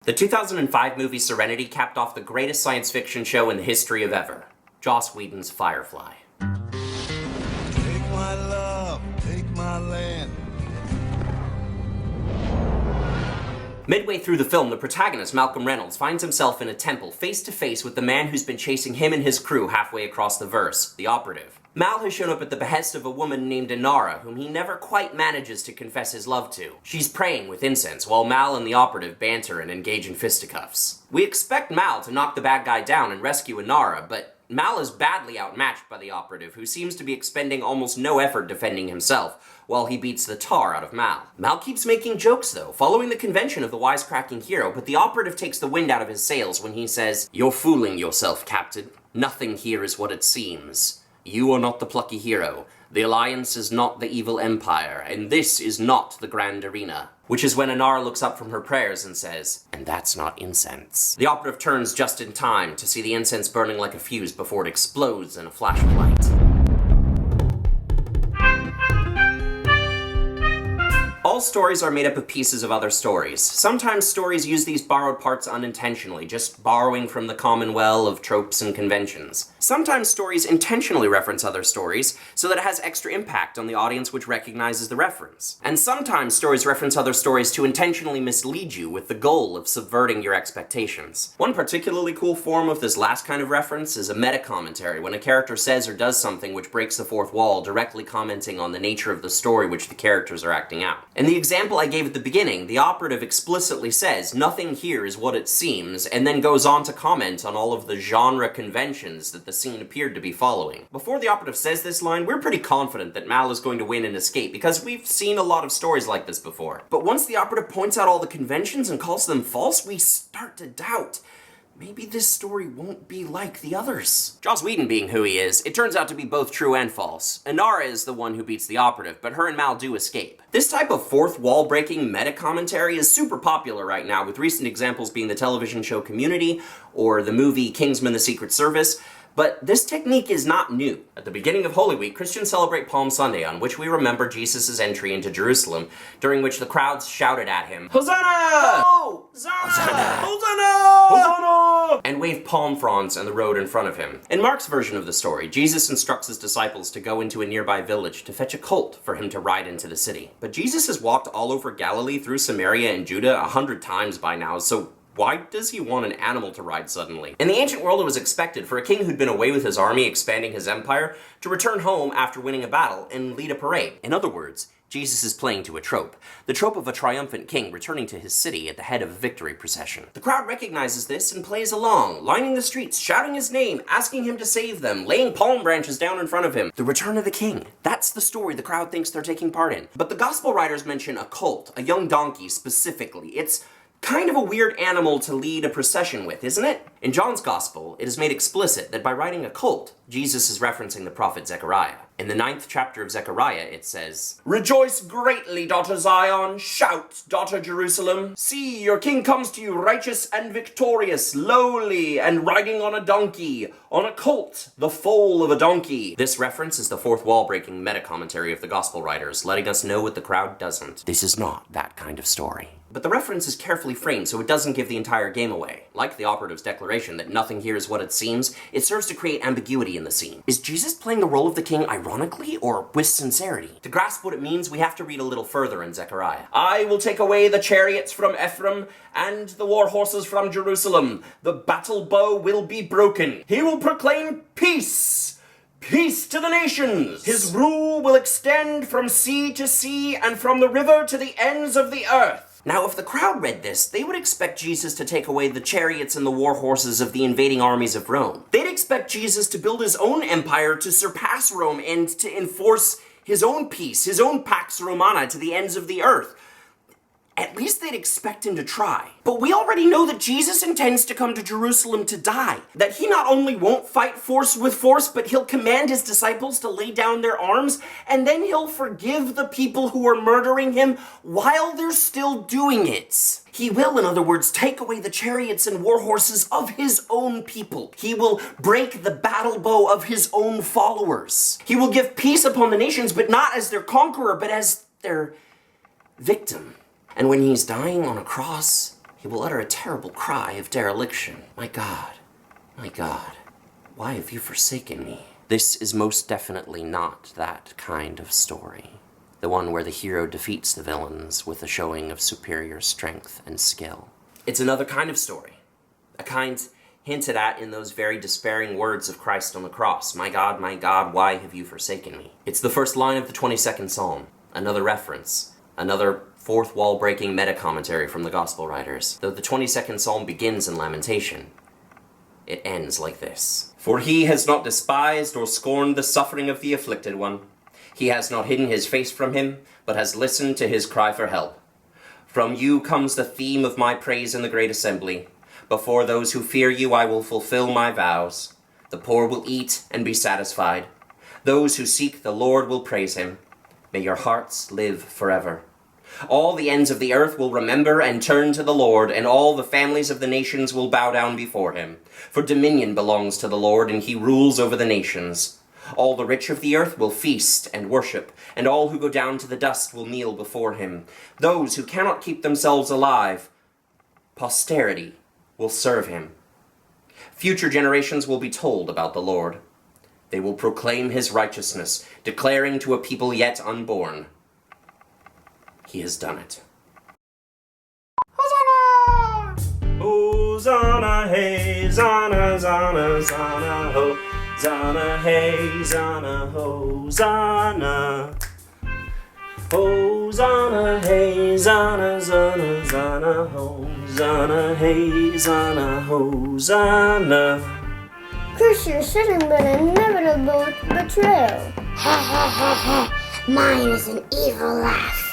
The 2005 movie Serenity capped off the greatest science fiction show in the history of ever, Joss Whedon's Firefly. Take my love, take my land. Midway through the film, the protagonist, Malcolm Reynolds, finds himself in a temple face to face with the man who's been chasing him and his crew halfway across the verse, the Operative. Mal has shown up at the behest of a woman named Inara, whom he never quite manages to confess his love to. She's praying with incense, while Mal and the Operative banter and engage in fisticuffs. We expect Mal to knock the bad guy down and rescue Inara, but Mal is badly outmatched by the Operative, who seems to be expending almost no effort defending himself, while he beats the tar out of Mal. Mal keeps making jokes, though, following the convention of the wisecracking hero, but the Operative takes the wind out of his sails when he says, "You're fooling yourself, Captain. Nothing here is what it seems. You are not the plucky hero. The Alliance is not the evil empire, and this is not the Grand Arena." Which is when Inara looks up from her prayers and says, "And that's not incense." The Operative turns just in time to see the incense burning like a fuse before it explodes in a flash of light. All stories are made up of pieces of other stories. Sometimes stories use these borrowed parts unintentionally, just borrowing from the common well of tropes and conventions. Sometimes stories intentionally reference other stories, so that it has extra impact on the audience which recognizes the reference. And sometimes stories reference other stories to intentionally mislead you with the goal of subverting your expectations. One particularly cool form of this last kind of reference is a meta-commentary, when a character says or does something which breaks the fourth wall, directly commenting on the nature of the story which the characters are acting out. In the example I gave at the beginning, the Operative explicitly says, "Nothing here is what it seems," and then goes on to comment on all of the genre conventions that the scene appeared to be following. Before the Operative says this line, we're pretty confident that Mal is going to win and escape, because we've seen a lot of stories like this before. But once the Operative points out all the conventions and calls them false, we start to doubt. Maybe this story won't be like the others. Joss Whedon being who he is, it turns out to be both true and false. Inara is the one who beats the Operative, but her and Mal do escape. This type of fourth wall-breaking meta-commentary is super popular right now, with recent examples being the television show Community or the movie Kingsman: The Secret Service. But this technique is not new. At the beginning of Holy Week, Christians celebrate Palm Sunday, on which we remember Jesus' entry into Jerusalem, during which the crowds shouted at him, "Hosanna! Oh! Hosanna! Hosanna! Hosanna!" and waved palm fronds on the road in front of him. In Mark's version of the story, Jesus instructs his disciples to go into a nearby village to fetch a colt for him to ride into the city. But Jesus has walked all over Galilee, through Samaria and Judah 100 times by now, so why does he want an animal to ride suddenly? In the ancient world, it was expected for a king who'd been away with his army expanding his empire to return home after winning a battle and lead a parade. In other words, Jesus is playing to a trope. The trope of a triumphant king returning to his city at the head of a victory procession. The crowd recognizes this and plays along, lining the streets, shouting his name, asking him to save them, laying palm branches down in front of him. The return of the king. That's the story the crowd thinks they're taking part in. But the gospel writers mention a colt, a young donkey specifically. It's kind of a weird animal to lead a procession with, isn't it? In John's Gospel, it is made explicit that by riding a colt, Jesus is referencing the prophet Zechariah. In the 9th chapter of Zechariah, it says, "Rejoice greatly, daughter Zion! Shout, daughter Jerusalem! See, your king comes to you righteous and victorious, lowly, and riding on a donkey, on a colt, the foal of a donkey." This reference is the fourth wall-breaking meta-commentary of the gospel writers, letting us know what the crowd doesn't. This is not that kind of story. But the reference is carefully framed so it doesn't give the entire game away. Like the Operative's declaration that nothing here is what it seems, it serves to create ambiguity in the scene. Is Jesus playing the role of the king ironically or with sincerity? To grasp what it means, we have to read a little further in Zechariah. "I will take away the chariots from Ephraim and the war horses from Jerusalem. The battle bow will be broken. He will proclaim peace! Peace to the nations! His rule will extend from sea to sea and from the river to the ends of the earth." Now, if the crowd read this, they would expect Jesus to take away the chariots and the war horses of the invading armies of Rome. They'd expect Jesus to build his own empire to surpass Rome and to enforce his own peace, his own Pax Romana to the ends of the earth. At least they'd expect him to try. But we already know that Jesus intends to come to Jerusalem to die. That he not only won't fight force with force, but he'll command his disciples to lay down their arms, and then he'll forgive the people who are murdering him while they're still doing it. He will, in other words, take away the chariots and war horses of his own people. He will break the battle bow of his own followers. He will give peace upon the nations, but not as their conqueror, but as their victim. And when he's dying on a cross, he will utter a terrible cry of dereliction. My God, why have you forsaken me? This is most definitely not that kind of story. The one where the hero defeats the villains with a showing of superior strength and skill. It's another kind of story. A kind hinted at in those very despairing words of Christ on the cross. My God, why have you forsaken me? It's the first line of the 22nd Psalm. Another reference. Another fourth wall-breaking meta-commentary from the Gospel writers. Though the 22nd Psalm begins in lamentation, it ends like this. For he has not despised or scorned the suffering of the afflicted one. He has not hidden his face from him, but has listened to his cry for help. From you comes the theme of my praise in the great assembly. Before those who fear you, I will fulfill my vows. The poor will eat and be satisfied. Those who seek the Lord will praise him. May your hearts live forever. All the ends of the earth will remember and turn to the Lord, and all the families of the nations will bow down before him. For dominion belongs to the Lord, and he rules over the nations. All the rich of the earth will feast and worship, and all who go down to the dust will kneel before him. Those who cannot keep themselves alive, posterity will serve him. Future generations will be told about the Lord. They will proclaim his righteousness, declaring to a people yet unborn, he has done it. Hosanna! Hosanna, hey, Zana, Zana, Zana, ho. Zana, hey, Zana, Hosanna. Hosanna, hey, Zana, Zana, Zana, Hosanna, hey, Zana, Hosanna. Christians shouldn't be an inevitable betrayal. Ha ha ha ha. Mine is an evil laugh.